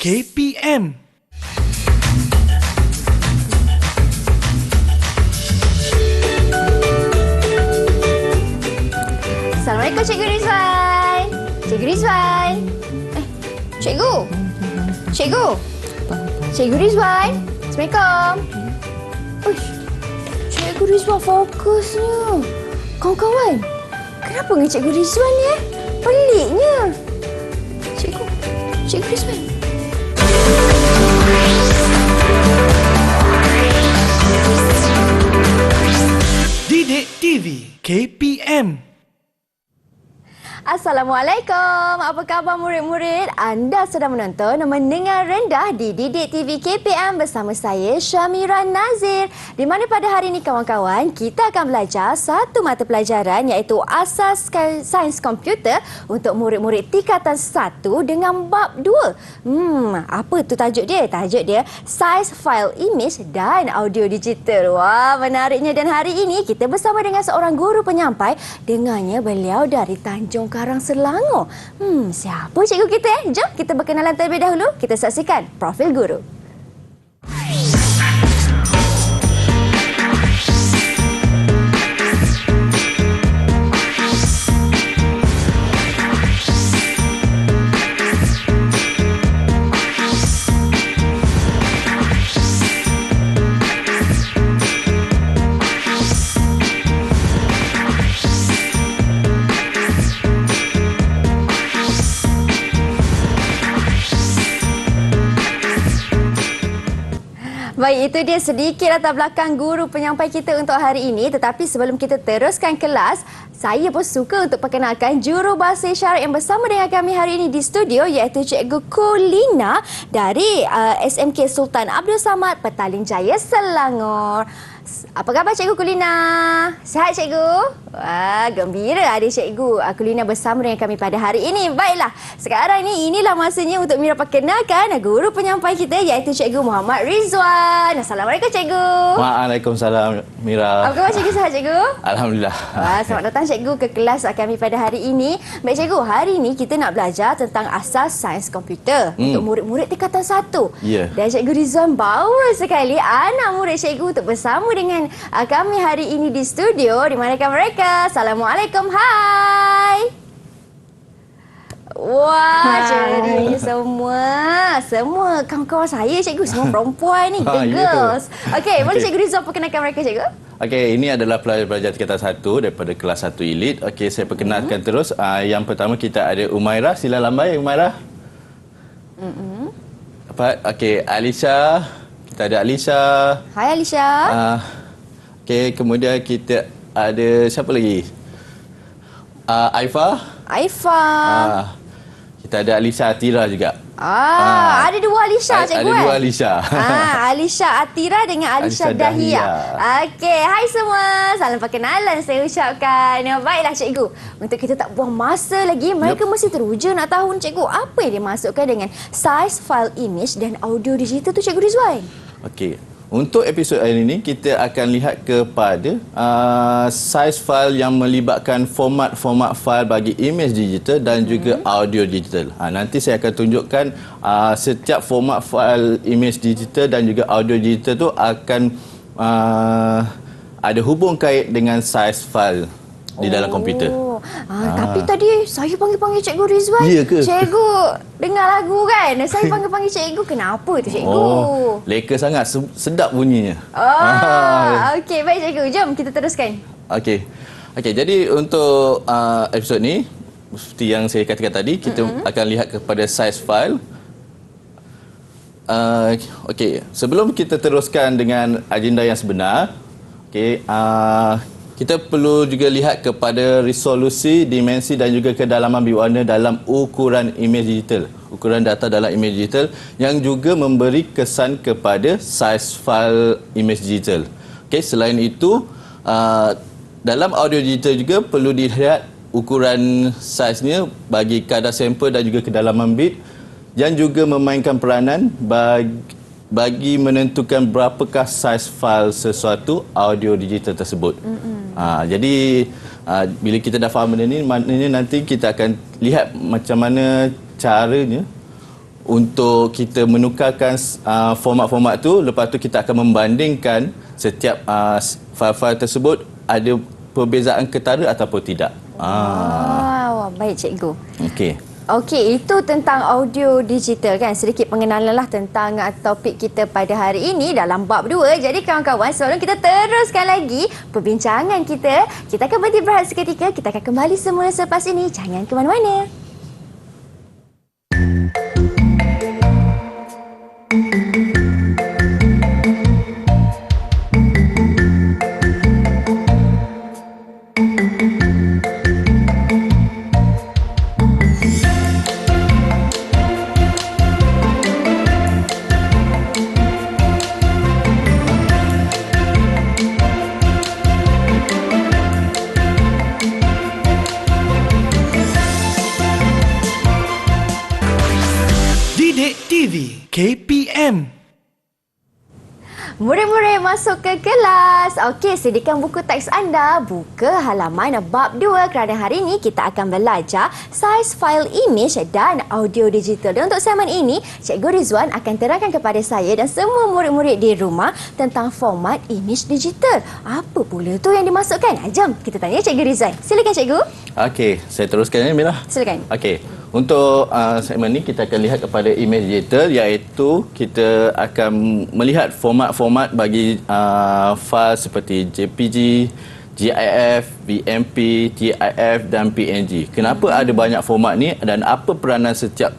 KPM. Assalamualaikum Cikgu Rizwan. Cikgu Rizwan. Cikgu. Cikgu. Cikgu Rizwan. Assalamualaikum. Uish. Cikgu Rizwan fokusnya. Kawan-kawan, kenapa dengan Cikgu Rizwan ni? Peliknya. Cikgu Rizwan. Didik TV KPM. Assalamualaikum. Apa khabar murid-murid? Anda sedang menonton dan mendengar rendah di Didik TV KPM bersama saya Syamira Nazir. Di mana pada hari ini kawan-kawan, kita akan belajar satu mata pelajaran iaitu Asas Sains Komputer untuk murid-murid tingkatan 1 dengan bab 2. Apa tu tajuk dia? Tajuk dia Size File Image dan Audio Digital. Wah, menariknya, dan hari ini kita bersama dengan seorang guru penyampai. Dengannya beliau dari Tanjung Karang, Selangor. Siapa cikgu kita? Jom kita berkenalan terlebih dahulu. Kita saksikan profil guru. Baik, itu dia sedikit latar belakang guru penyampai kita untuk hari ini. Tetapi sebelum kita teruskan kelas, saya pun suka untuk perkenalkan juru bahasa isyarat yang bersama dengan kami hari ini di studio iaitu Cikgu Kulina dari SMK Sultan Abdul Samad, Petaling Jaya, Selangor. Apa khabar Cikgu Kulina? Sihat Cikgu? Wah, gembira ada Cikgu Kulina bersama dengan kami pada hari ini. Baiklah, sekarang inilah masanya untuk Mira perkenalkan guru penyampai kita iaitu Cikgu Muhammad Rizwan. Assalamualaikum Cikgu. Waalaikumsalam Mira. Apa khabar Cikgu? Sihat Cikgu? Alhamdulillah. Wah, selamat datang Cikgu ke kelas kami pada hari ini. Baik Cikgu, hari ini kita nak belajar tentang asas sains komputer untuk murid-murid tingkatan 1. Ya. Dan Cikgu Rizwan bawa sekali anak murid Cikgu untuk bersama dengan kami hari ini di studio. Di manakah mereka? Assalamualaikum. Hai. Wah, ceria semua kawan-kawan saya Cikgu, semua perempuan ni, the girls. Okey, boleh Cikgu Rizwan perkenalkan mereka Cikgu? Okey, ini adalah pelajar-pelajar tingkatan 1 daripada kelas 1 elit. Okey, saya perkenalkan terus. Yang pertama kita ada Umairah. Sila lambai Umairah. Okey, Alisha. Kita ada Alisha. Hai Alisha. Okey, kemudian kita ada siapa lagi? Aifa. Aifa. Kita ada Alisha Atira juga. Ada dua Alisha Cikgu. Ada dua Alisha. Alisha Atira dengan Alisha Dahia. Okey, hai semua. Salam perkenalan saya ucapkan. Baiklah Cikgu, untuk kita tak buang masa lagi, mereka mesti teruja nak tahu Cikgu apa yang dimaksudkan dengan size file image dan audio digital tu Cikgu Rizwan. Okey. Untuk episod hari ini, kita akan lihat kepada size file yang melibatkan format-format file bagi image digital dan juga audio digital. Nanti saya akan tunjukkan setiap format file image digital dan juga audio digital tu akan ada hubung kait dengan size file di dalam komputer. Tapi tadi saya panggil-panggil Cikgu Rizwan. Ya ke? Cikgu dengar lagu kan? Saya panggil-panggil Cikgu. Kenapa tu Cikgu? Leka sangat. Sedap bunyinya. Okey, baik Cikgu. Jom kita teruskan. Okey, jadi untuk episod ni, seperti yang saya katakan tadi, kita akan lihat kepada size file. Okey, sebelum kita teruskan dengan agenda yang sebenar, kita perlu juga lihat kepada resolusi, dimensi dan juga kedalaman berwarna dalam ukuran image digital. Ukuran data dalam image digital yang juga memberi kesan kepada size file image digital. Okey, selain itu, dalam audio digital juga perlu dilihat ukuran saiznya bagi kadar sampel dan juga kedalaman bit yang juga memainkan peranan bagi menentukan berapakah saiz file sesuatu audio digital tersebut. Jadi bila kita dah faham benda ni, maknanya nanti kita akan lihat macam mana caranya untuk kita menukarkan format-format tu, lepas tu kita akan membandingkan setiap file-file tersebut ada perbezaan ketara ataupun tidak. Wah, baik cikgu. Okey. Okey, itu tentang audio digital kan. Sedikit pengenalan lah tentang topik kita pada hari ini dalam bab 2. Jadi kawan-kawan, sebelum kita teruskan lagi perbincangan kita akan berhenti berehat seketika. Kita akan kembali semula selepas ini. Jangan ke mana-mana. Didik TV KPM. Murid-murid masuk ke kelas. Okey, sediakan buku teks anda. Buka halaman bab 2 kerana hari ini kita akan belajar saiz fail image dan audio digital. Dan untuk segmen ini, Cikgu Rizwan akan terangkan kepada saya dan semua murid-murid di rumah tentang format image digital. Apa pula tu yang dimasukkan? Jom kita tanya Cikgu Rizwan. Silakan Cikgu. Okey, saya teruskan ya Mira. Silakan. Okey. Untuk segmen ni kita akan lihat kepada image digital, iaitu kita akan melihat format-format bagi fail seperti JPG, GIF, BMP, TIF dan PNG. Kenapa ada banyak format ni dan apa peranan setiap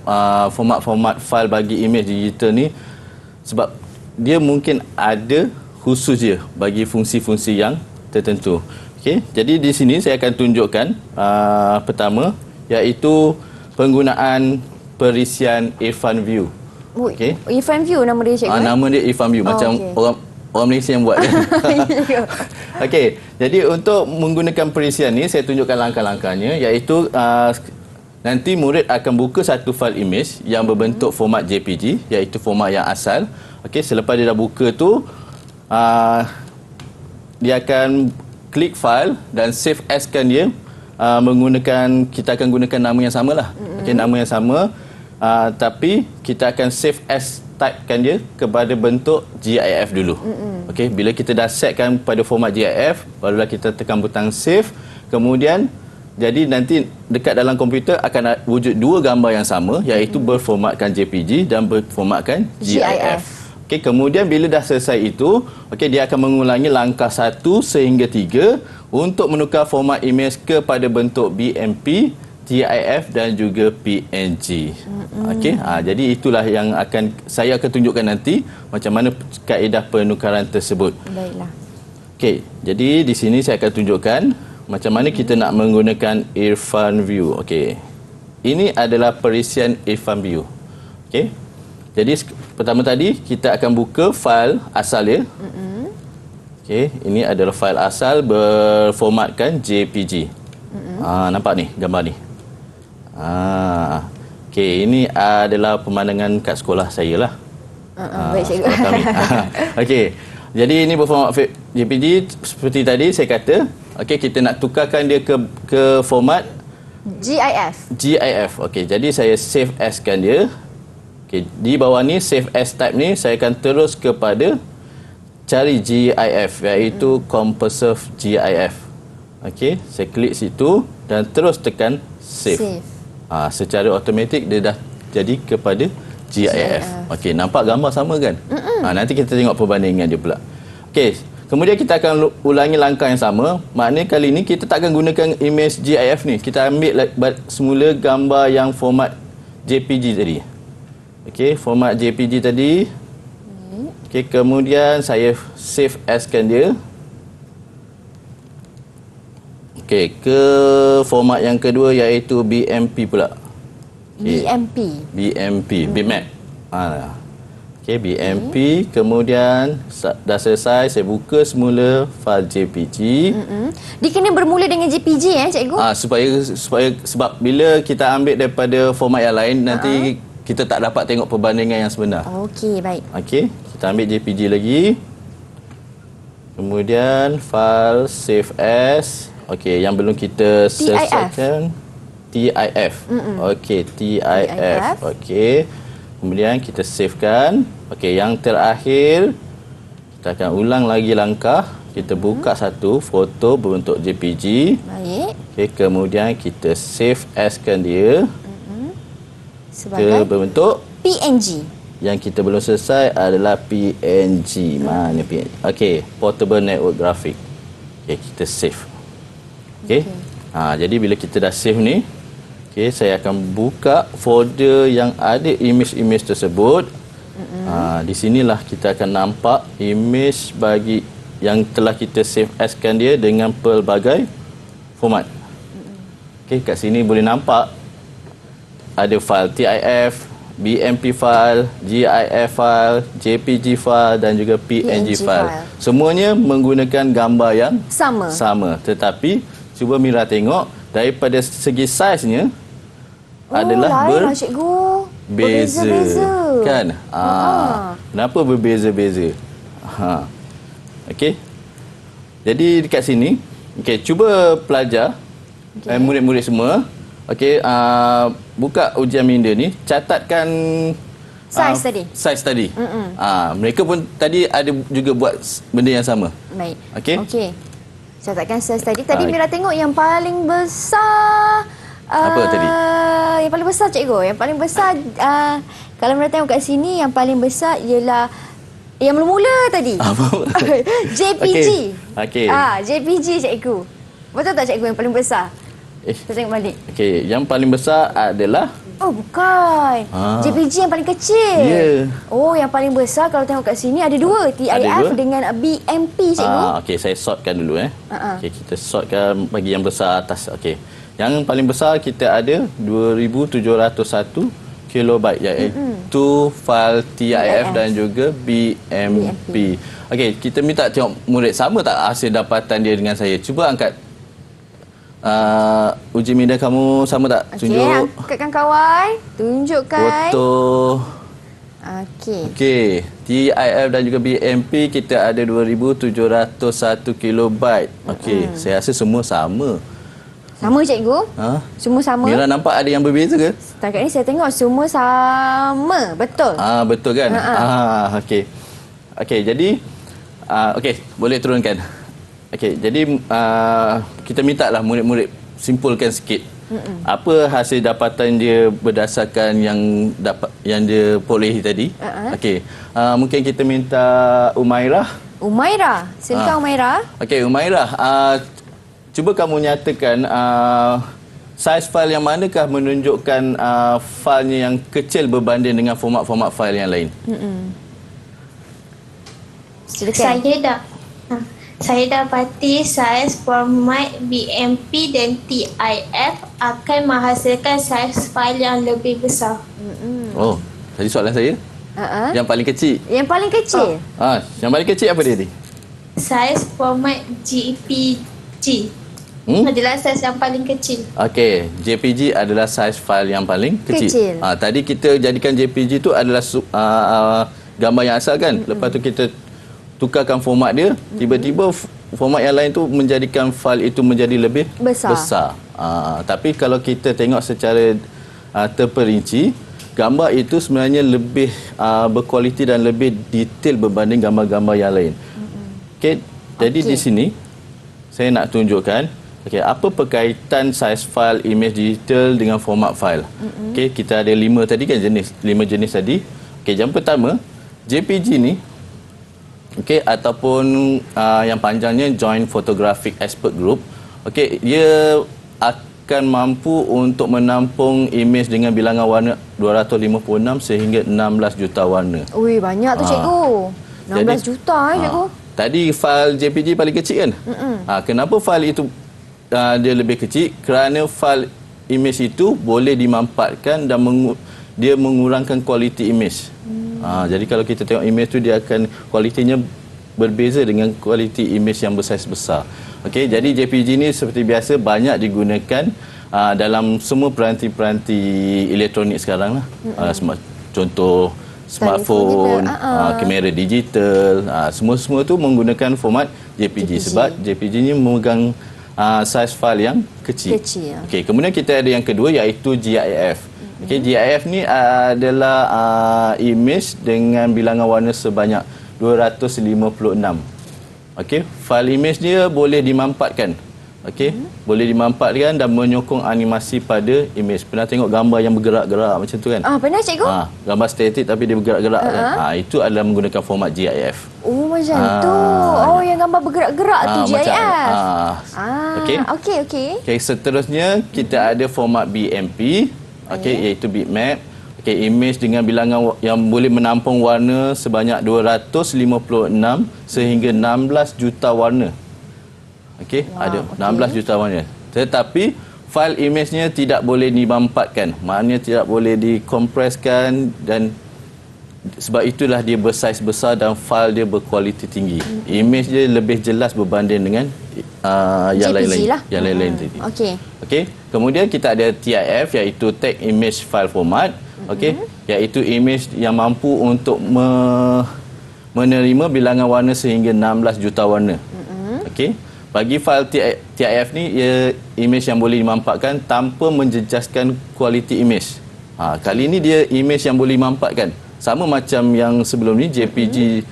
format-format fail bagi image digital ni? Sebab dia mungkin ada khusus je bagi fungsi-fungsi yang tertentu. Okey, jadi di sini saya akan tunjukkan pertama, iaitu penggunaan perisian Irfan View. Okey. Irfan View nama dia Cikgu. Nama dia Irfan View, macam okey. orang Malaysia yang buat kan. Okey, jadi untuk menggunakan perisian ni saya tunjukkan langkah-langkahnya, iaitu nanti murid akan buka satu file image yang berbentuk format JPG, iaitu format yang asal. Okey, selepas dia dah buka tu dia akan klik file dan save as-kan dia. Kita akan gunakan nama yang sama lah. Okey, nama yang sama, tapi kita akan save as typekan dia kepada bentuk GIF dulu. Okey, bila kita dah setkan pada format GIF, barulah kita tekan butang save. Kemudian jadi nanti dekat dalam komputer akan wujud dua gambar yang sama, iaitu berformatkan JPG dan berformatkan GIF. Okey, kemudian bila dah selesai itu, okey, dia akan mengulangi langkah 1 sehingga 3 untuk menukar format image kepada bentuk BMP, GIF dan juga PNG. Okey, jadi itulah yang saya akan tunjukkan nanti macam mana kaedah penukaran tersebut. Baiklah. Okey, jadi di sini saya akan tunjukkan macam mana kita nak menggunakan Irfan View. Okey. Ini adalah perisian Irfan View. Okey. Jadi pertama tadi kita akan buka file asal dia. Okey, ini adalah file asal berformatkan JPG. Nampak ni gambar ni. Okey, ini adalah pemandangan kat sekolah saya lah. Baik cikgu. Sekolah kami. Okey. Jadi ini berformat JPG seperti tadi saya kata. Okey, kita nak tukarkan dia ke format GIF. Okey, jadi saya save as-kan dia. Okey, di bawah ni save as type ni saya akan terus kepada cari GIF, iaitu Compreserve GIF. Okey, saya klik situ dan terus tekan save. Secara automatik dia dah jadi kepada GIF. Okey, nampak gambar sama kan? Nanti kita tengok perbandingan dia pula. Okey, kemudian kita akan ulangi langkah yang sama. Maknanya kali ni kita tak akan gunakan image GIF ni. Kita ambil semula gambar yang format JPG tadi. Okey, format JPG tadi. Okey, kemudian saya save as-kan dia. Okey, ke format yang kedua iaitu BMP pula. Okay. BMP, bitmap. Okey, BMP. Kemudian dah selesai, saya buka semula file JPG. Dia kena bermula dengan JPG cikgu? Sebab bila kita ambil daripada format yang lain, nanti kita tak dapat tengok perbandingan yang sebenar. Okey, baik. Okey, kita ambil JPG lagi. Kemudian file save as. Okey, yang belum kita selesaikan TIF. Okey, TIF. Okey. Kemudian kita savekan. Okey, yang terakhir kita akan ulang lagi langkah. Kita buka satu foto berbentuk JPG. Baik. Okey, kemudian kita save askan dia ke Sebagai berbentuk PNG. yang kita belum selesai adalah PNG. Mana PNG? Okey, Portable Network Graphic. Okey, kita save. Okey. Jadi bila kita dah save ni, okey, saya akan buka folder yang ada image-image tersebut. Di sinilah kita akan nampak image bagi yang telah kita save askan dia dengan pelbagai format. Okey, kat sini boleh nampak ada file TIF, BMP file, GIF file, JPG file dan juga PNG file. Semuanya menggunakan gambar yang sama. Tetapi cuba Mira tengok daripada segi saiznya adalah lain lah, cikgu. berbeza. Kan? Kenapa berbeza-beza? Okey. Jadi dekat sini, okey, cuba pelajar murid-murid semua. Okey, buka ujian minda ni, catatkan saiz tadi. Mereka pun tadi ada juga buat benda yang sama. Baik. Okey. Catatkan saiz tadi. Tadi Mira tengok yang paling besar. Apa tadi? Yang paling besar, cikgu. Yang paling besar, kalau Mira tengok kat sini, yang paling besar ialah yang mula-mula tadi. Apa? JPG. Okey. JPG, cikgu. Betul tak, cikgu, yang paling besar? Kita tengok balik. Okey, yang paling besar adalah Oh, bukan. JPG yang paling kecil. Oh, yang paling besar kalau tengok kat sini ada dua. TIF dengan BMP, cikgu. Okey, saya sortkan dulu. Okey, kita sortkan bagi yang besar atas. Okey. Yang paling besar kita ada 2701 kilobyte iaitu file TIF dan juga BMP. Okey, kita minta tengok murid sama tak hasil dapatan dia dengan saya. Cuba angkat uji minda kamu sama tak? Tunjuk. Okey, angkatkan kawan. Tunjukkan. Foto. Okey. Okey, TIF dan juga BMP kita ada 2701 kilobyte. Okey, saya rasa semua sama. Sama, cikgu? Semua sama. Mira nampak ada yang berbeza ke? Setakat ni saya tengok semua sama. Betul. Betul kan? Okey. Okey, jadi okey, boleh turunkan. Okey, jadi kita mintalah murid-murid simpulkan sikit. Apa hasil dapatan dia berdasarkan yang dia perolehi tadi? Okey. Mungkin kita minta Umairah. Silakan Umairah. Okey, Umairah, cuba kamu nyatakan saiz fail yang manakah menunjukkan failnya yang kecil berbanding dengan format-format fail yang lain? Silakan. Saya dapati saiz format BMP dan TIF akan menghasilkan saiz fail yang lebih besar. Oh, tadi soalan saya? Yang paling kecil. Yang paling kecil? Yang paling kecil apa dia ni? Saiz format JPG adalah saiz yang paling kecil. Okey, JPG adalah saiz fail yang paling kecil. Tadi kita jadikan JPG tu adalah gambar yang asal kan? Lepas tu kita tukarkan format dia, tiba-tiba format yang lain tu menjadikan fail itu menjadi lebih besar. Tapi kalau kita tengok secara terperinci, gambar itu sebenarnya lebih berkualiti dan lebih detail berbanding gambar-gambar yang lain. Okey, jadi di sini saya nak tunjukkan apa perkaitan saiz fail image digital dengan format fail. Okey, kita ada 5 tadi kan, 5 jenis tadi. Okey, yang pertama, JPG ni ataupun yang panjangnya Joint Photographic Expert Group. Okey, dia akan mampu untuk menampung imej dengan bilangan warna 256 sehingga 16 juta warna. Ui, banyak tu cikgu. 16 juta cikgu. Tadi fail JPG paling kecil kan? Kenapa fail itu dia lebih kecil? Kerana fail imej itu boleh dimanfaatkan dan dia mengurangkan kualiti imej. Jadi kalau kita tengok imej tu dia akan kualitinya berbeza dengan kualiti imej yang besar. Okey, jadi JPG ni seperti biasa banyak digunakan dalam semua peranti-peranti elektronik sekarang lah. Contoh smartphone, kamera digital, semua tu menggunakan format JPG sebab JPG ni memegang saiz fail yang kecil. Okey, kemudian kita ada yang kedua iaitu GIF. Okey, GIF ni adalah image dengan bilangan warna sebanyak 256. Okey, file image dia boleh dimanfaatkan. Okey, boleh dimanfaatkan dan menyokong animasi pada image. Pernah tengok gambar yang bergerak-gerak macam tu kan? Pernah cikgu? Gambar statik tapi dia bergerak-gerak kan? Itu adalah menggunakan format GIF. Oh, macam tu. Oh, yang gambar bergerak-gerak tu GIF. Okey. Seterusnya kita ada format BMP, iaitu bitmap. Okey, image dengan bilangan yang boleh menampung warna sebanyak 256 sehingga 16 juta warna. Okey, ada 16 juta warna. Tetapi file image-nya tidak boleh dimampatkan. Maknanya tidak boleh dikompreskan dan sebab itulah dia bersaiz besar dan file dia berkualiti tinggi. Image dia lebih jelas berbanding dengan yang lain-lain. Yang lain-lain tadi. Okey. Kemudian kita ada TIF iaitu Tag Image File Format. Okey, iaitu image yang mampu untuk menerima bilangan warna sehingga 16 juta warna. Okey. Bagi fail TIF ni, ia image yang boleh dimanfaatkan tanpa menjejaskan kualiti image. Kali ini dia image yang boleh dimanfaatkan. Sama macam yang sebelum ni, JPG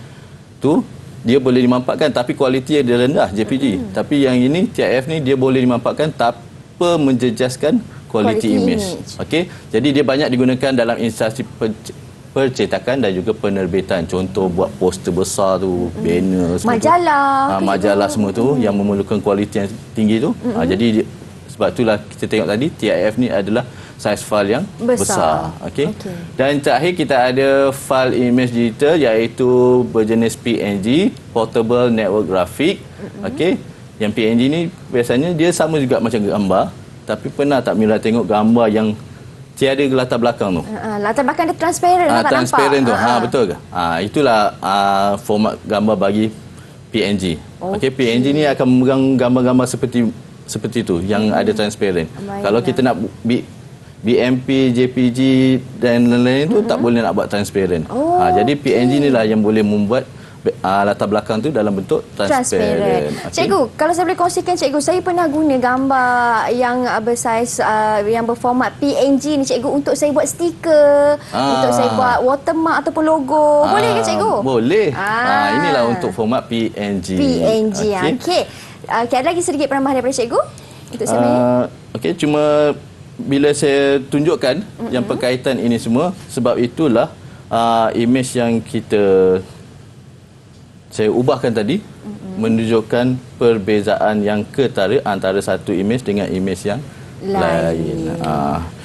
tu dia boleh dimanfaatkan tapi kualiti dia rendah, JPG. Tapi yang ini, TIF ni dia boleh dimanfaatkan tanpa menjejaskan kualiti image. Okey. Jadi dia banyak digunakan dalam instansi percetakan dan juga penerbitan. Contoh buat poster besar tu, banner semua majalah tu. Majalah semua tu yang memerlukan kualiti yang tinggi tu. Jadi sebab itulah kita tengok tadi TIF ni adalah saiz file yang besar. Okey. Dan terakhir kita ada file image digital iaitu berjenis PNG, Portable Network Graphic. Okey. Yang PNG ni biasanya dia sama juga macam gambar, tapi pernah tak Mira tengok gambar yang tiada latar belakang tu? Latar belakang dia transparent, tak transparent nampak. tu. Betul ke? Itulah format gambar bagi PNG. Okey, PNG ni akan memegang gambar-gambar seperti tu yang ada transparent. Kalau kita nak BMP, JPG dan lain-lain tu tak boleh nak buat transparent. Jadi PNG ni lah yang boleh membuat latar belakang tu dalam bentuk transparent. Cikgu, kalau saya boleh kongsikan cikgu, saya pernah guna gambar yang bersaiz yang berformat PNG ni cikgu untuk saya buat stiker, untuk saya buat watermark ataupun logo. Boleh ke cikgu? Boleh. Inilah untuk format PNG. Okey. Ada lagi sedikit penambahan daripada cikgu untuk saya. Okey, cuma bila saya tunjukkan yang berkaitan ini semua, sebab itulah image yang saya ubahkan tadi menunjukkan perbezaan yang ketara antara satu image dengan image yang lain.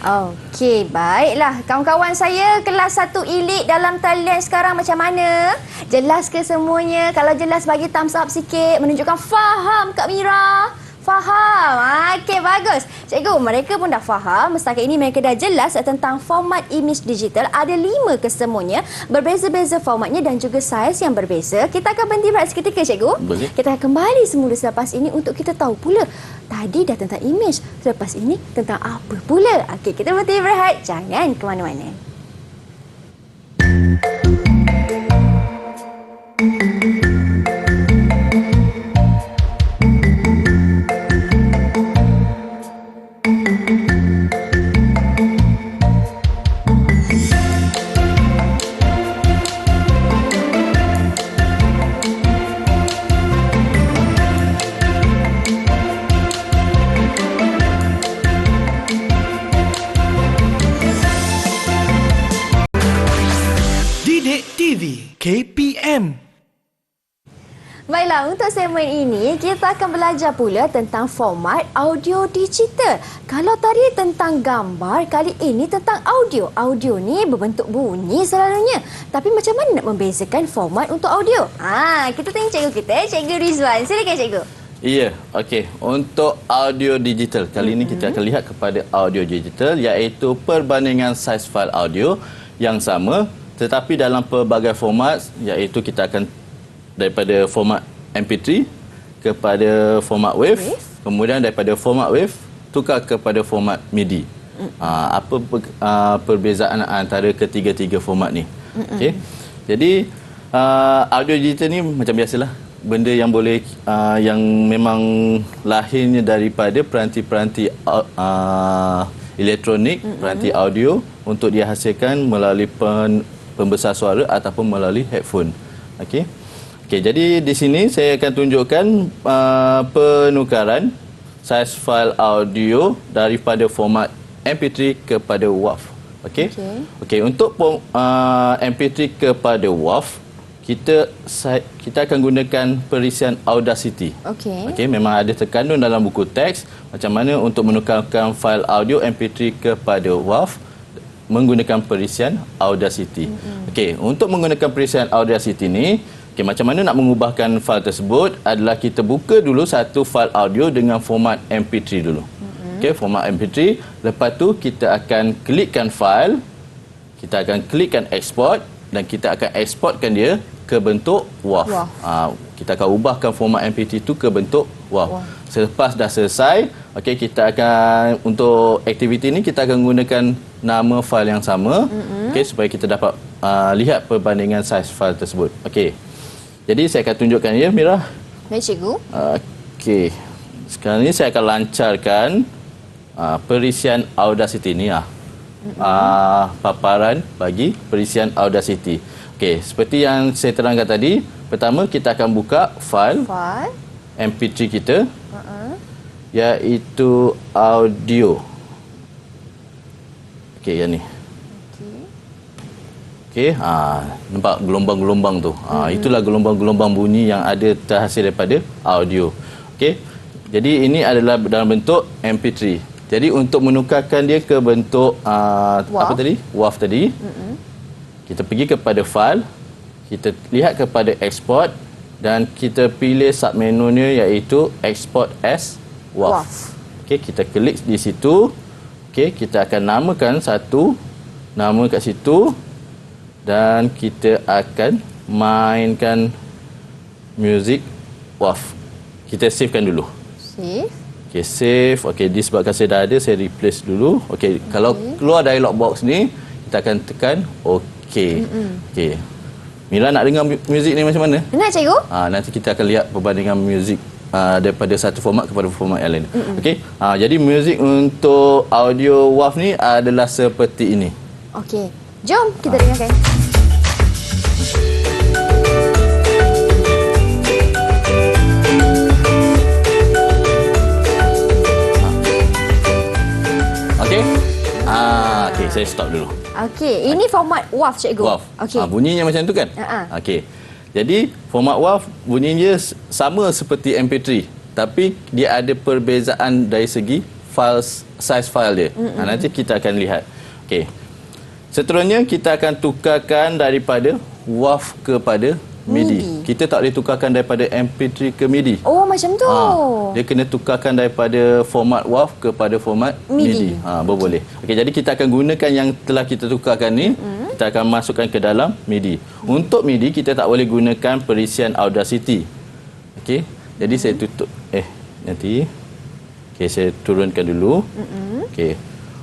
Okey, baiklah. Kawan-kawan saya kelas 1 elite dalam talian sekarang macam mana? Jelas ke semuanya? Kalau jelas bagi thumbs up sikit, menunjukkan faham Kak Mira. Faham? Okey, bagus. Cikgu, mereka pun dah faham. Setakat ini mereka dah jelas tentang format image digital. Ada 5 kesemuanya. Berbeza-beza formatnya dan juga saiz yang berbeza. Kita akan berhenti berehat seketika, cikgu. Boleh. Kita akan kembali semula selepas ini untuk kita tahu pula. Tadi dah tentang image. Selepas ini tentang apa pula? Okey, kita berhenti berehat. Jangan ke mana-mana. KPM. Baiklah, untuk segmen ini kita akan belajar pula tentang format audio digital. Kalau tadi tentang gambar, kali ini tentang audio. Audio ni berbentuk bunyi selalunya. Tapi macam mana nak membezakan format untuk audio? Kita tanya cikgu kita, Cikgu Rizwan. Silakan cikgu. Ya, okey. Untuk audio digital, kali ini kita akan lihat kepada audio digital iaitu perbandingan saiz fail audio yang sama tetapi dalam pelbagai format, iaitu kita akan daripada format MP3 kepada format WAV, kemudian daripada format WAV tukar kepada format MIDI. Apa perbezaan antara ketiga-tiga format ni? Okey. Jadi audio digital ni macam biasalah, benda yang boleh yang memang lahirnya daripada peranti-peranti elektronik, peranti audio untuk dihasilkan melalui pembesar suara ataupun melalui headphone. Okey. Okey, jadi di sini saya akan tunjukkan penukaran saiz fail audio daripada format MP3 kepada WAV. Okey. Okey, untuk MP3 kepada WAV, kita akan gunakan perisian Audacity. Okey, memang ada terkandung dalam buku teks macam mana untuk menukarkan fail audio MP3 kepada WAV menggunakan perisian Audacity. Okey, untuk menggunakan perisian Audacity ni, macam mana nak mengubahkan fail tersebut adalah kita buka dulu satu fail audio dengan format MP3 dulu. Okey, format MP3. Lepas tu kita akan klikkan fail, kita akan klikkan export dan kita akan exportkan dia ke bentuk WAV. Kita akan ubahkan format MP3 itu ke bentuk WAV. Selepas dah selesai, okey, kita akan untuk aktiviti ni kita akan gunakan nama fail yang sama, okey, supaya kita dapat lihat perbandingan saiz fail tersebut. Okey. Jadi saya akan tunjukkan ya, Mira. Baik, cikgu. Okey. Sekarang ni saya akan lancarkan perisian Audacity ni paparan bagi perisian Audacity. Okey, seperti yang saya terangkan tadi, pertama kita akan buka fail MP3 kita, iaitu audio. Okey, yang ni. Okey, nampak gelombang-gelombang tu. Itulah gelombang-gelombang bunyi yang ada terhasil daripada audio. Okey. Jadi ini adalah dalam bentuk MP3. Jadi untuk menukarkan dia ke bentuk apa tadi? WAV tadi. Kita pergi kepada file, kita lihat kepada export dan kita pilih submenunya iaitu export as WAV. Okey, kita klik di situ. Okey, kita akan namakan satu nama kat situ dan kita akan mainkan music WAV. Kita savekan dulu. Save. Okey, save. Okey, disebabkan saya dah ada, saya replace dulu. Okey, kalau keluar dialog box ni, kita akan tekan okey. Okey. Mira nak dengar muzik ni macam mana? Nak, cikgu? Nanti kita akan lihat perbandingan muzik daripada satu format kepada format yang lain. Okey. Jadi muzik untuk audio WAV ni adalah seperti ini. Okey. Jom kita dengarkan. Okey. Okey, saya stop dulu. Okey, ini format WAV, cikgu. WAV. Okey. Bunyinya macam tu kan? Okey. Jadi format WAV bunyinya sama seperti MP3, tapi dia ada perbezaan dari segi size file dia. Nanti kita akan lihat. Okey. Seterusnya kita akan tukarkan daripada WAV kepada MIDI. Kita tak boleh tukarkan daripada MP3 ke MIDI. Oh, macam tu. Dia kena tukarkan daripada format WAV kepada format MIDI. Boleh. Okey, jadi kita akan gunakan yang telah kita tukarkan ni, kita akan masukkan ke dalam MIDI. Untuk MIDI kita tak boleh gunakan perisian Audacity. Okey. Jadi saya tutup nanti. Okey, saya turunkan dulu. Okey.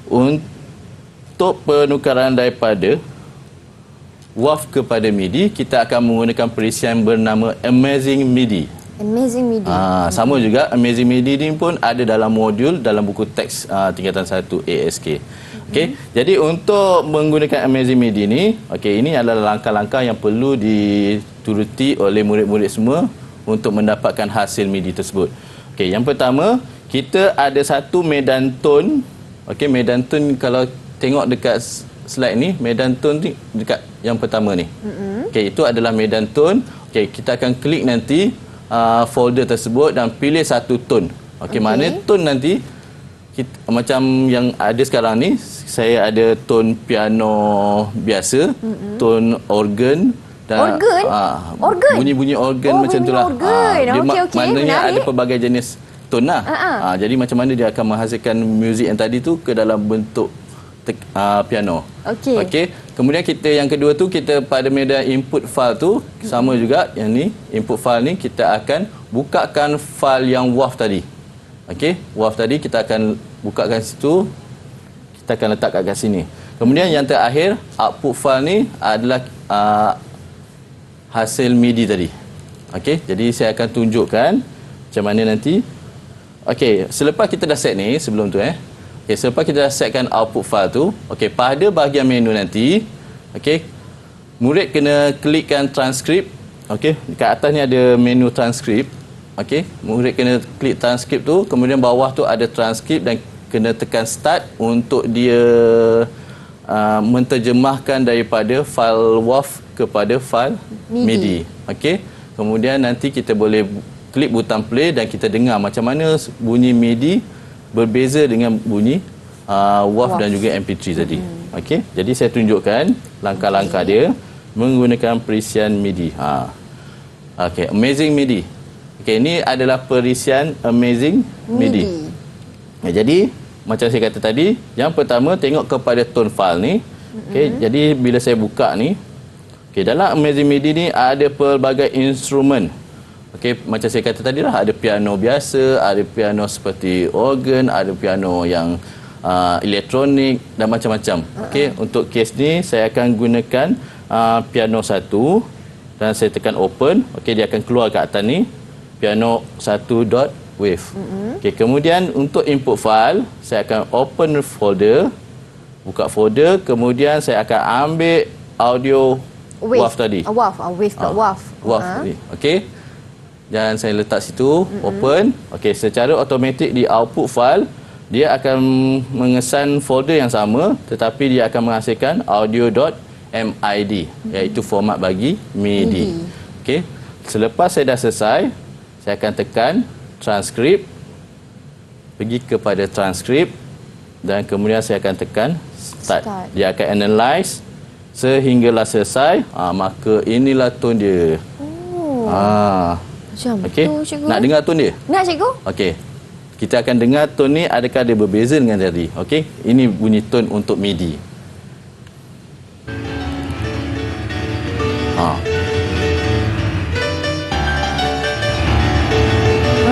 Untuk penukaran daripada WAV kepada MIDI, kita akan menggunakan perisian bernama Amazing MIDI. Amazing MIDI. Sama juga, Amazing MIDI ni pun ada dalam modul dalam buku teks tingkatan 1 ASK. Okey, jadi untuk menggunakan Amazing MIDI ni, okey, ini adalah langkah-langkah yang perlu dituruti oleh murid-murid semua untuk mendapatkan hasil MIDI tersebut. Okey, yang pertama, kita ada satu medan tone. Okey, medan tone kalau tengok dekat slide ni, medan tone ni dekat yang pertama ni. Okey, itu adalah medan tone. Okey, kita akan klik nanti folder tersebut dan pilih satu tone. Okey, mana tone nanti macam yang ada sekarang ni, saya ada tone piano biasa, tone organ dan bunyi-bunyi organ macam itulah. Maknanya ada pelbagai jenis tone lah. Jadi macam mana dia akan menghasilkan muzik yang tadi tu ke dalam bentuk piano. Okey. Kemudian kita yang kedua tu, kita pada medan input file tu sama juga, yang ni input file ni kita akan bukakan file yang WAV tadi. Okey, WAV tadi kita akan bukakan situ. Kita akan letak kat sini. Kemudian yang terakhir, output file ni adalah hasil MIDI tadi. Okey, jadi saya akan tunjukkan macam mana nanti. Okey, selepas kita dah set ni sebelum tu Okey, selepas kita dah setkan output file tu, okey, pada bahagian menu nanti, okey, murid kena klikkan transkrip. Okey, dekat atas ni ada menu transkrip. Okey, murid kena klik transkrip tu, kemudian bawah tu ada transkrip dan kena tekan start untuk dia menterjemahkan daripada file WAV kepada file MIDI. Okey, kemudian nanti kita boleh klik butang play dan kita dengar macam mana bunyi MIDI berbeza dengan bunyi WAV dan juga MP3 tadi. Okey, jadi saya tunjukkan langkah-langkah dia menggunakan perisian MIDI. Okey, Amazing MIDI. Okey, ini adalah perisian Amazing MIDI. Ya, jadi macam saya kata tadi, yang pertama tengok kepada tone file ni. Okey, jadi bila saya buka ni, okey, dalam Amazing MIDI ni ada pelbagai instrumen. Okey, macam saya kata tadi lah, ada piano biasa, ada piano seperti organ, ada piano yang elektronik dan macam-macam. Okey, untuk kes ni saya akan gunakan piano 1 dan saya tekan open. Okey, dia akan keluar kat atas ni piano 1.wave. Okey, kemudian untuk input file, saya akan open folder, buka folder, kemudian saya akan ambil audio WAV tadi. WAV. Tadi. Okey. Dan saya letak situ, open. Okey, secara automatik di output file dia akan mengesan folder yang sama, tetapi dia akan menghasilkan audio.mid, iaitu format bagi MIDI. Okey. Selepas saya dah selesai, saya akan tekan transkrip, pergi kepada transkrip dan kemudian saya akan tekan start. Dia akan analyze sehinggalah selesai. Maka inilah tone dia. Macam okey. tu, cikgu. Nak dengar tone dia? Nak, cikgu. Okey. Kita akan dengar tone ni adakah dia berbeza dengan tadi. Okey. Ini bunyi tone untuk MIDI.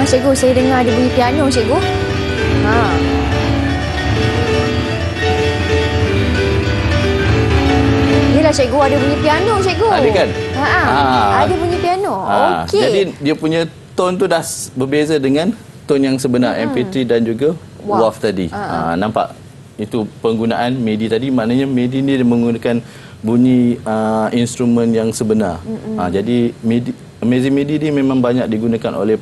Cikgu, saya dengar ada bunyi piano, cikgu. Yelah, cikgu, ada bunyi piano, cikgu. Ada kan? Ada bunyi piano. Okey. Jadi dia punya tone tu dah berbeza dengan tone yang sebenar, MP3 dan juga WAV tadi. Nampak? Itu penggunaan MIDI tadi, maknanya MIDI ni dia menggunakan bunyi instrumen yang sebenar. Jadi Amazing MIDI ni memang banyak digunakan oleh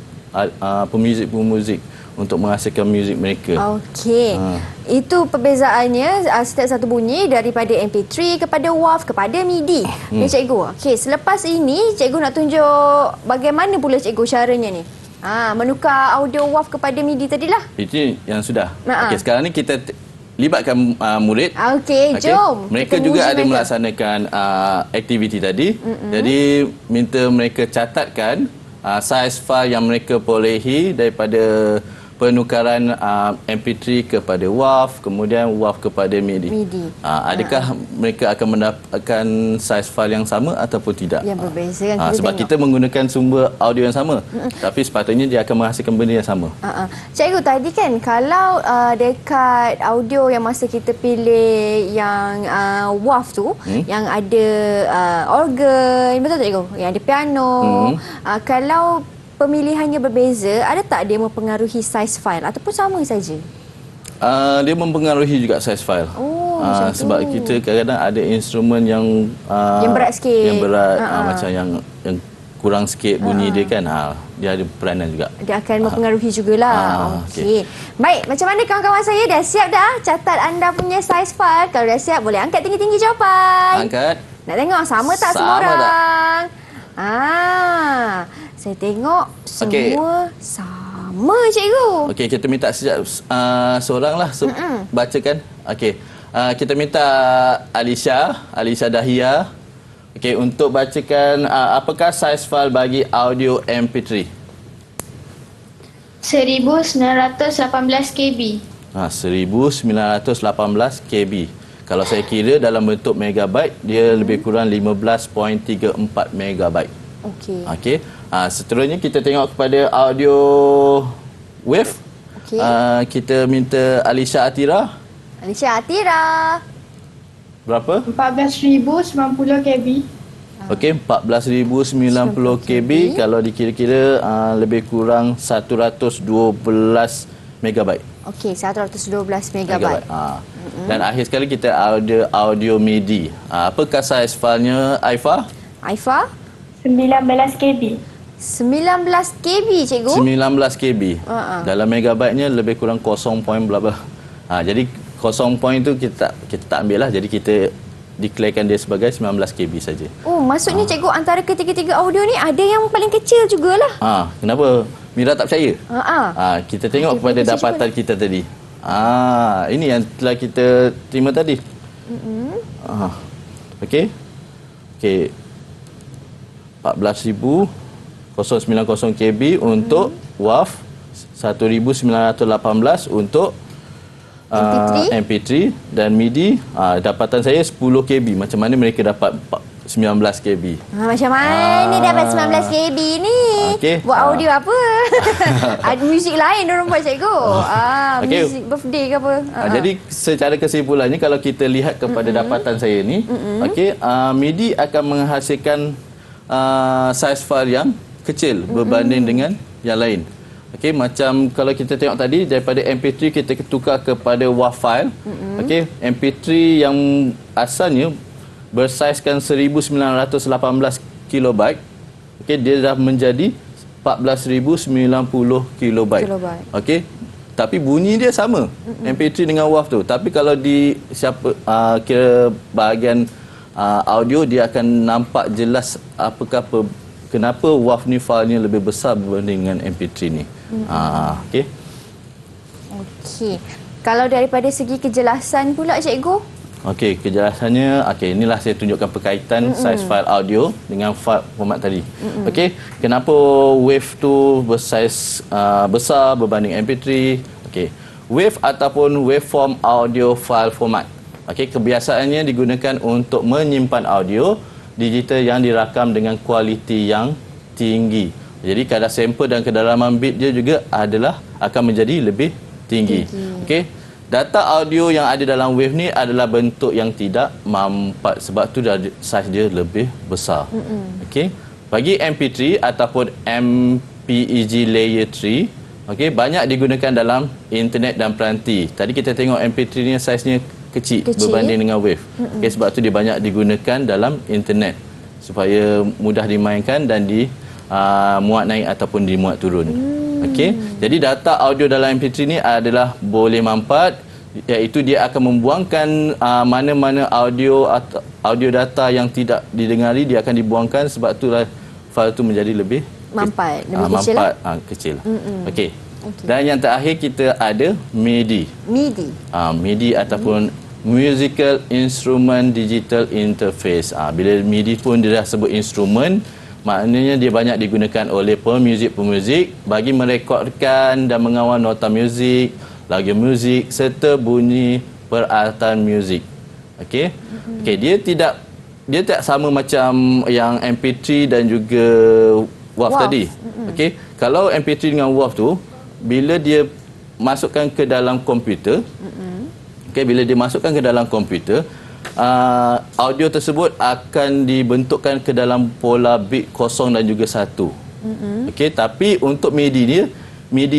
pemuzik untuk menghasilkan muzik mereka. Okey. Itu perbezaannya setiap satu bunyi daripada MP3 kepada WAV kepada MIDI. Cikgu. Okey, selepas ini cikgu nak tunjuk bagaimana pula cikgu caranya ni. Menukar audio WAV kepada MIDI tadilah. Itu yang sudah. Okey, sekarang ni kita libatkan murid. Okey, jom. Mereka juga ada melaksanakan aktiviti tadi. Jadi minta mereka catatkan saiz file yang mereka perolehi daripada penukaran MP3 kepada WAV, kemudian WAV kepada MIDI. Adakah mereka akan mendapatkan saiz file yang sama ataupun tidak? Yang berbeza kan sebab kita menggunakan sumber audio yang sama, tapi sepatutnya dia akan menghasilkan benda yang sama. Cikgu, tadi kan kalau dekat audio yang masa kita pilih yang WAV tu, yang ada organ, betul tak cikgu? Yang ada piano. Kalau pemilihannya berbeza, ada tak dia mempengaruhi saiz file ataupun sama saja? Dia mempengaruhi juga saiz file. Sebab kita kadang-kadang ada instrumen yang berat sikit. Yang berat, macam yang kurang sikit bunyi dia kan. Dia ada peranan juga. Dia akan mempengaruhi jugalah. Okey. Baik, macam mana kawan-kawan saya? Dah siap dah catat anda punya saiz file? Kalau dah siap, boleh angkat tinggi-tinggi jawapan. Angkat. Nak tengok sama tak semua orang? Saya tengok semua sama, cikgu. Okey, kita minta sekejap seorang lah bacakan. Okey, kita minta Alisha Dahia. Okey, untuk bacakan apakah saiz file bagi audio MP3? 1918 KB. 1918 KB. Kalau saya kira dalam bentuk megabyte, dia lebih kurang 15.34 megabyte. Okey. Okey. Seterusnya kita tengok kepada audio wave. Okey. Kita minta Alisha Atira. Berapa? 14,090 KB. Okey, 14,090 KB. Kalau dikira-kira lebih kurang 112 megabyte. Okey, 112 megabyte. Dan akhir sekali kita ada audio MIDI. Apakah saiz filenya, Aifa? Aifa? 19 KB. 19 KB, cikgu. 19 KB. Dalam megabyte-nya lebih kurang 0 point bla bla. Jadi 0 point tu kita tak ambil lah. Jadi kita declarekan dia sebagai 19 KB saja. Oh, maksudnya cikgu antara ketiga-tiga audio ni ada yang paling kecil jugalah. Kenapa Mira tak percaya? Kita tengok Okey, kepada kita dapatan kita tadi. Ini yang telah kita terima tadi. Okey. 14,090 KB untuk WAV, 1,918 untuk MP3 dan MIDI. Dapatan saya 10 KB. Macam mana mereka dapat 19 KB? Macam mana dapat 19 KB ni? Buat audio apa? Ada muzik lain diorang buat, cikgu. Muzik birthday ke apa? Jadi secara kesimpulannya, kalau kita lihat kepada dapatan saya ni, MIDI akan menghasilkan saiz file yang kecil berbanding dengan yang lain. Macam kalau kita tengok tadi, daripada MP3 kita tukar kepada WAV file. MP3 yang asalnya bersaizkan 1918 kilobyte, dia dah menjadi 14,090 kilobyte. Tapi bunyi dia sama, MP3 dengan WAV tu. Tapi kalau di kira bahagian audio, dia akan nampak jelas kenapa WAV ni filenya lebih besar berbanding dengan MP3 ni. Okey. Kalau daripada segi kejelasan pula, cikgu? Kejelasannya, inilah saya tunjukkan perkaitan saiz file audio dengan file format tadi. Kenapa wave tu bersaiz besar berbanding MP3? Wave ataupun waveform audio file format. Kebiasaannya digunakan untuk menyimpan audio digital yang dirakam dengan kualiti yang tinggi. Jadi kadar sampel dan kedalaman bit dia juga akan menjadi lebih tinggi. Data audio yang ada dalam wave ni adalah bentuk yang tidak mampat, sebab tu saiz dia lebih besar. Bagi MP3 ataupun MPEG layer 3, banyak digunakan dalam internet dan peranti. Tadi kita tengok MP3 ni saiznya kecil berbanding dengan wave. Sebab tu dia banyak digunakan dalam internet supaya mudah dimainkan dan dimuat naik ataupun dimuat turun. Jadi data audio dalam MP3 ni adalah boleh mampat, iaitu dia akan membuangkan mana-mana audio data yang tidak didengari, dia akan dibuangkan, sebab itulah file tu menjadi lebih mampat, lebih kecil. Dan yang terakhir kita ada MIDI. MIDI ataupun Musical Instrument Digital Interface. Bila MIDI pun dia dah sebut instrumen, maknanya dia banyak digunakan oleh pemuzik bagi merekodkan dan mengawal nota muzik, lagu muzik serta bunyi peralatan muzik. Dia tidak sama macam yang MP3 dan juga WAV tadi. Kalau MP3 dengan WAV tu, bila dia masukkan ke dalam komputer, audio tersebut akan dibentukkan ke dalam pola bit 0 dan juga 1. Tapi untuk MIDI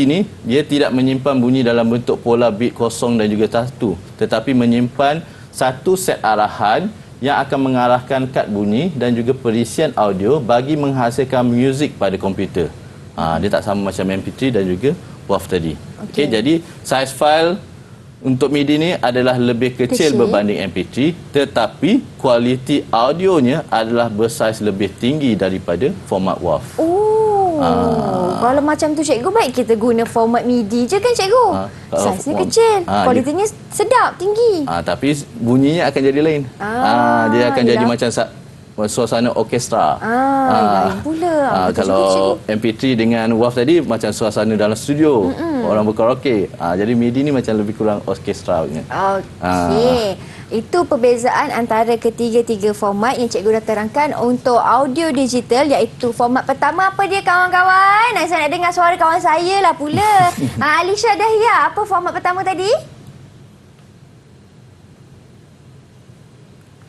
ni dia tidak menyimpan bunyi dalam bentuk pola bit 0 dan juga 1, tetapi menyimpan satu set arahan yang akan mengarahkan kad bunyi dan juga perisian audio bagi menghasilkan muzik pada komputer. Dia tak sama macam MP3 dan juga WAV tadi. Jadi saiz file untuk MIDI ni adalah lebih kecil berbanding MP3, tetapi kualiti audionya adalah bersaiz lebih tinggi daripada format WAV. Kalau macam tu, cikgu, baik kita guna format MIDI je kan, cikgu? Saiznya kecil, kualitinya sedap, tinggi. Tapi bunyinya akan jadi lain. Dia akan jadi macam suasana orkestra. Lain pula. Kalau MP3 dengan WAV tadi macam suasana dalam studio, orang berkaraoke. Jadi MIDI ni macam lebih kurang orkestra punya. Itu perbezaan antara ketiga-tiga format yang cikgu dah terangkan untuk audio digital, iaitu format pertama apa dia, kawan-kawan? Saya nak dengar suara kawan saya lah pula. Alisha Dahia, apa format pertama tadi?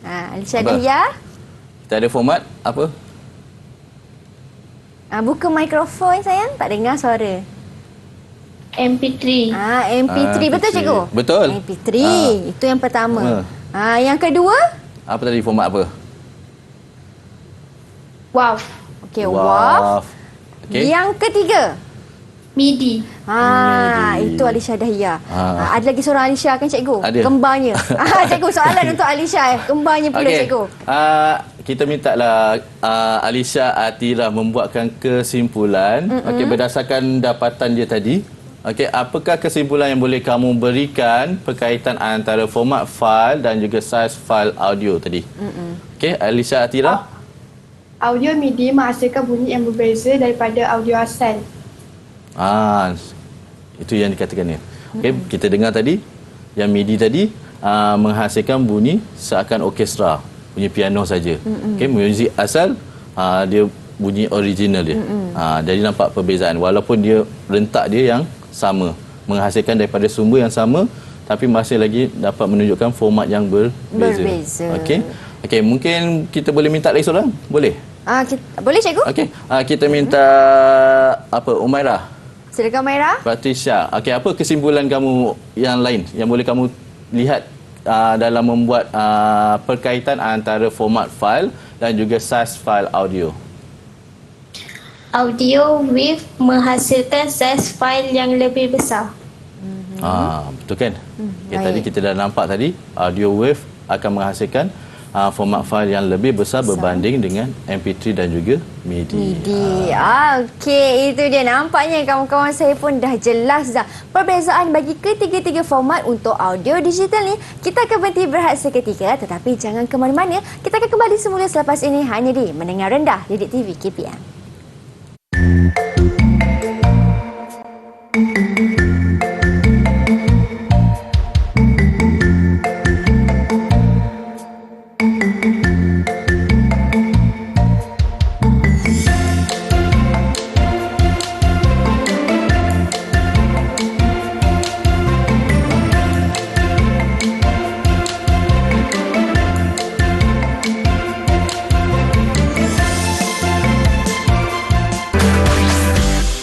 Alisha Dahia. Kita ada format apa? Buka mikrofon sayang, tak dengar suara. MP3. MP3. Betul cikgu? Betul. MP3. Itu yang pertama. Yang kedua? Apa tadi format apa? WAV. Okey, WAV. Okey. Yang ketiga? MIDI. Itu Alisha Dahia. Ada lagi seorang Alisha kan cikgu? Ada. Kembarnya. Cikgu, soalan untuk Alisha. Kembarnya pula cikgu. Kita mintalah Alisha Atira membuatkan kesimpulan berdasarkan dapatan dia tadi. Okey, apakah kesimpulan yang boleh kamu berikan berkaitan antara format fail dan juga saiz fail audio tadi? Okey, Alisha Atira. Audio MIDI menghasilkan bunyi yang berbeza daripada audio asal. Itu yang dikatakan ni. Okey, kita dengar tadi yang MIDI tadi menghasilkan bunyi seakan orkestra, bunyi piano saja. Okey, muzik asal dia bunyi original dia. Jadi nampak perbezaan walaupun dia rentak dia yang sama, menghasilkan daripada sumber yang sama tapi masih lagi dapat menunjukkan format yang berbeza. Okey, mungkin kita boleh minta lagi seorang? Boleh? Boleh cikgu? Okey, kita minta Umairah. Silakan Umairah. Patricia. Okey, apa kesimpulan kamu yang lain yang boleh kamu lihat dalam membuat perkaitan antara format file dan juga saiz file audio? Audio WAV menghasilkan saiz fail yang lebih besar. Betul kan? Okay, tadi kita dah nampak tadi audio wave akan menghasilkan format file yang lebih besar berbanding dengan MP3 dan juga MIDI. Okey, itu dia. Nampaknya kawan-kawan saya pun dah jelas dah perbezaan bagi ketiga-tiga format untuk audio digital ni. Kita akan berhenti berehat seketika, tetapi jangan ke mana-mana. Kita akan kembali semula selepas ini hanya di Mendengar Rendah Didik TV KPM.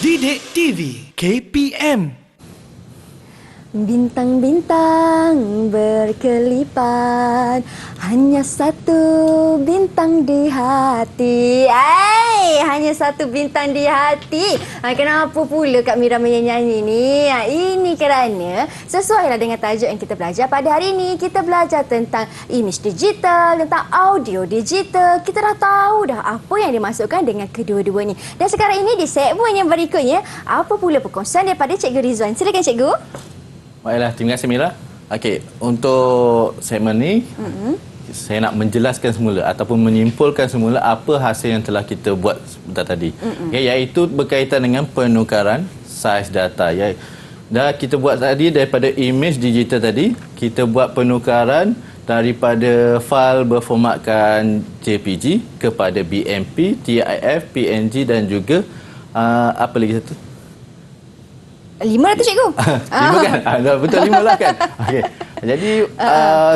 Didik TV KPM. Bintang-bintang berkelipan, hanya satu bintang di hati. Hanya satu bintang di hati. Kenapa pula Kak Mira menyanyi ni? Ini kerana sesuailah dengan tajuk yang kita belajar pada hari ini. Kita belajar tentang image digital, tentang audio digital. Kita dah tahu dah apa yang dimasukkan dengan kedua-dua ni. Dan sekarang ini di segmen yang berikutnya, apa pula perkongsian daripada Cikgu Rizwan? Silakan Cikgu. Baiklah, terima kasih Mira. Okey, untuk segmen ni saya nak menjelaskan semula ataupun menyimpulkan semula apa hasil yang telah kita buat sebentar tadi. Okay, iaitu berkaitan dengan penukaran saiz data. Dah kita buat tadi daripada image digital tadi, kita buat penukaran daripada fail berformatkan JPG kepada BMP, TIF, PNG dan juga apa lagi satu? 5 dah tu cikgu. 5 kan? Betul 5 lah kan? Okay. Jadi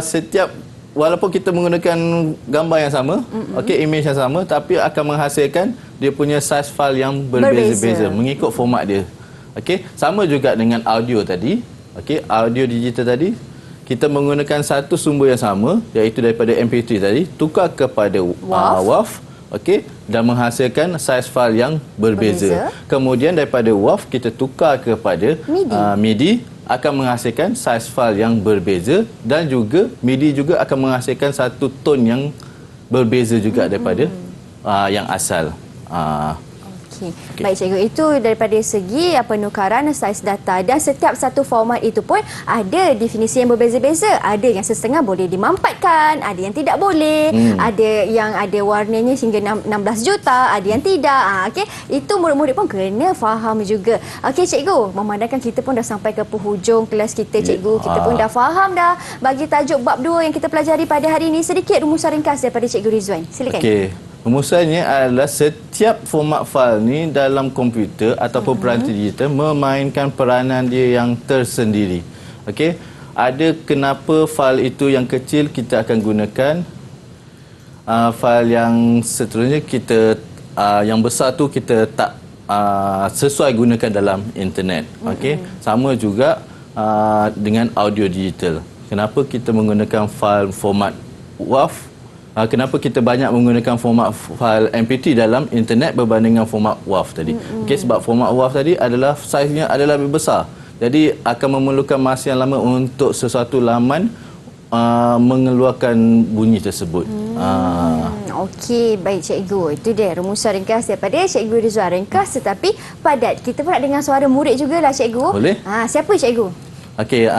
setiap walaupun kita menggunakan gambar yang sama, image yang sama, tapi akan menghasilkan dia punya size file yang berbeza-beza mengikut format dia. Okey, sama juga dengan audio tadi. Okey, audio digital tadi kita menggunakan satu sumber yang sama iaitu daripada MP3 tadi tukar kepada WAV. Okey, dan menghasilkan size file yang berbeza. Kemudian daripada WAV kita tukar kepada MIDI akan menghasilkan size file yang berbeza dan juga MIDI juga akan menghasilkan satu tone yang berbeza juga daripada yang asal. Okay. Baik cikgu, itu daripada segi penukaran saiz data dan setiap satu format itu pun ada definisi yang berbeza-beza. Ada yang setengah boleh dimampatkan, ada yang tidak boleh, ada yang ada warnanya hingga 16 juta, ada yang tidak. Okey, itu murid-murid pun kena faham juga. Okey cikgu, memandangkan kita pun dah sampai ke penghujung kelas kita cikgu, kita pun dah faham dah bagi tajuk bab 2 yang kita pelajari pada hari ini. Sedikit rumusan ringkas daripada Cikgu Rizwan. Silakan. Okey. Rumusannya adalah setiap format file ni dalam komputer ataupun peranti digital memainkan peranan dia yang tersendiri. Okey, ada kenapa file itu yang kecil kita akan gunakan, file yang seterusnya kita yang besar tu kita tak sesuai gunakan dalam internet. Okey, sama juga dengan audio digital. Kenapa kita menggunakan fail format WAV? Kenapa kita banyak menggunakan format fail MP3 dalam internet berbandingkan format WAV tadi? Okey, sebab format WAV tadi adalah saiznya adalah lebih besar. Jadi akan memerlukan masa yang lama untuk sesuatu laman mengeluarkan bunyi tersebut. Okey, baik cikgu. Itu dia rumusan ringkas daripada Cikgu Rizwan. Ringkas tetapi padat. Kita pun nak dengar suara murid jugalah cikgu. Boleh? Siapa cikgu? Okey,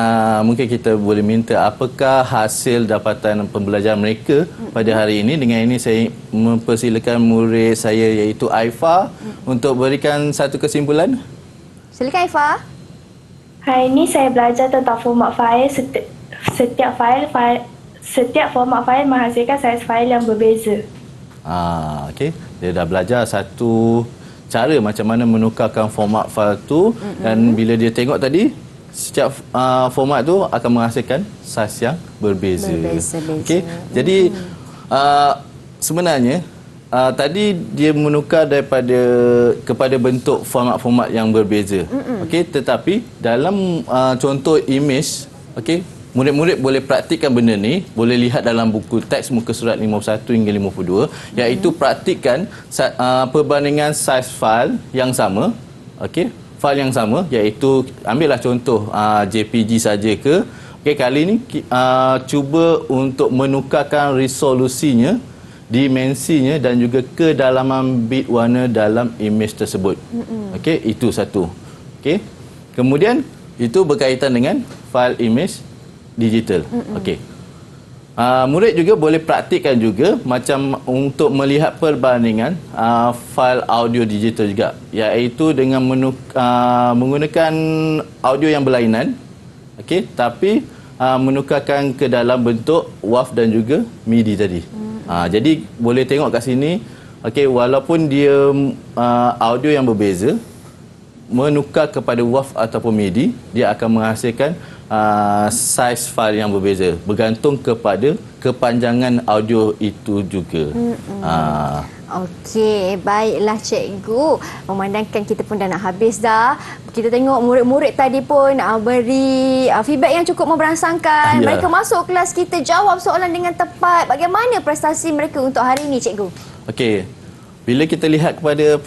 mungkin kita boleh minta apakah hasil dapatan pembelajaran mereka pada hari ini. Dengan ini saya mempersilakan murid saya iaitu Aifa untuk berikan satu kesimpulan. Silakan Aifa. Hari ini saya belajar tentang format fail. Setiap format fail menghasilkan saiz fail yang berbeza. Okey, dia dah belajar satu cara macam mana menukarkan format fail tu dan bila dia tengok tadi setiap format tu akan menghasilkan saiz yang berbeza. Okey, jadi sebenarnya tadi dia menukar kepada bentuk format-format yang berbeza. Okey, tetapi dalam contoh image, okey, murid-murid boleh praktikkan benda ni, boleh lihat dalam buku teks muka surat 51 hingga 52, iaitu praktikkan perbandingan saiz fail yang sama, okey, fail yang sama, iaitu ambillah contoh JPG saja ke. Okey, kali ni cuba untuk menukarkan resolusinya, dimensinya dan juga kedalaman bit warna dalam image tersebut. Okey, itu satu. Okey. Kemudian itu berkaitan dengan fail image digital. Okey. Murid juga boleh praktikkan juga macam untuk melihat perbandingan fail audio digital juga, iaitu dengan menggunakan audio yang berlainan, okey, tapi menukarkan ke dalam bentuk WAV dan juga MIDI tadi. Jadi boleh tengok kat sini, okey, walaupun dia audio yang berbeza, menukar kepada WAV ataupun MIDI, dia akan menghasilkan saiz fail yang berbeza bergantung kepada kepanjangan audio itu juga. Okey, baiklah cikgu. Memandangkan kita pun dah nak habis dah. Kita tengok murid-murid tadi pun beri feedback yang cukup memberangsangkan. Mereka masuk kelas kita, jawab soalan dengan tepat. Bagaimana prestasi mereka untuk hari ini cikgu? Okey. Bila kita lihat kepada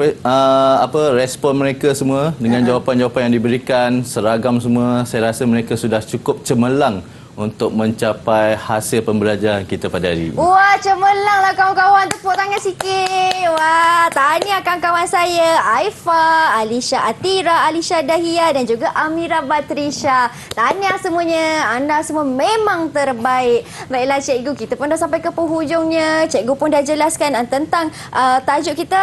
respon mereka semua dengan jawapan-jawapan yang diberikan seragam semua, saya rasa mereka sudah cukup cemerlang untuk mencapai hasil pembelajaran kita pada hari ini. Wah, cemerlanglah kawan-kawan. Tepuk tangan sikit. Wah, tahniah kawan-kawan saya. Aifa, Alisha Atira, Alisha Dahia dan juga Amira Batrisha. Tahniah semuanya. Anda semua memang terbaik. Baiklah cikgu, kita pun dah sampai ke penghujungnya. Cikgu pun dah jelaskan tentang tajuk kita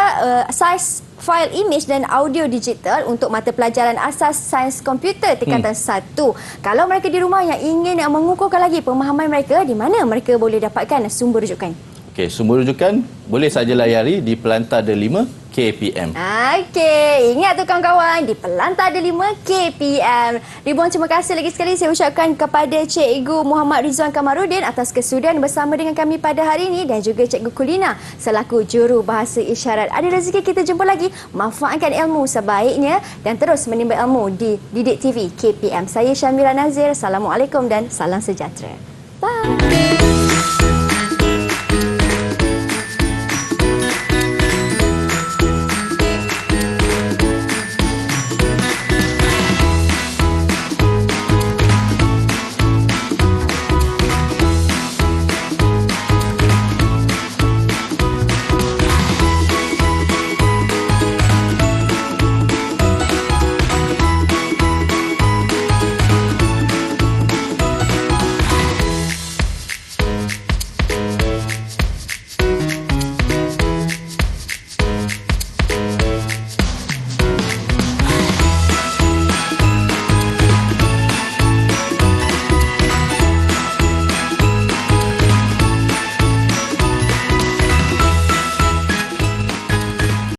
saiz fail image dan audio digital untuk mata pelajaran asas sains komputer tingkatan 1. Kalau mereka di rumah yang ingin mengukuhkan lagi pemahaman mereka, di mana mereka boleh dapatkan sumber rujukan? Okey, sumber rujukan boleh saja layari di Pelantar D5 KPM. Okey, ingat tu kawan-kawan, di Pelantar D5 KPM. Ribuan terima kasih lagi sekali saya ucapkan kepada Cikgu Muhammad Rizwan Kamarudin atas kesudian bersama dengan kami pada hari ini dan juga Cikgu Kulina selaku juru bahasa isyarat. Ada rezeki kita jumpa lagi, manfaatkan ilmu sebaiknya dan terus menimba ilmu di Didik TV KPM. Saya Syamira Nazir. Assalamualaikum dan salam sejahtera. Bye.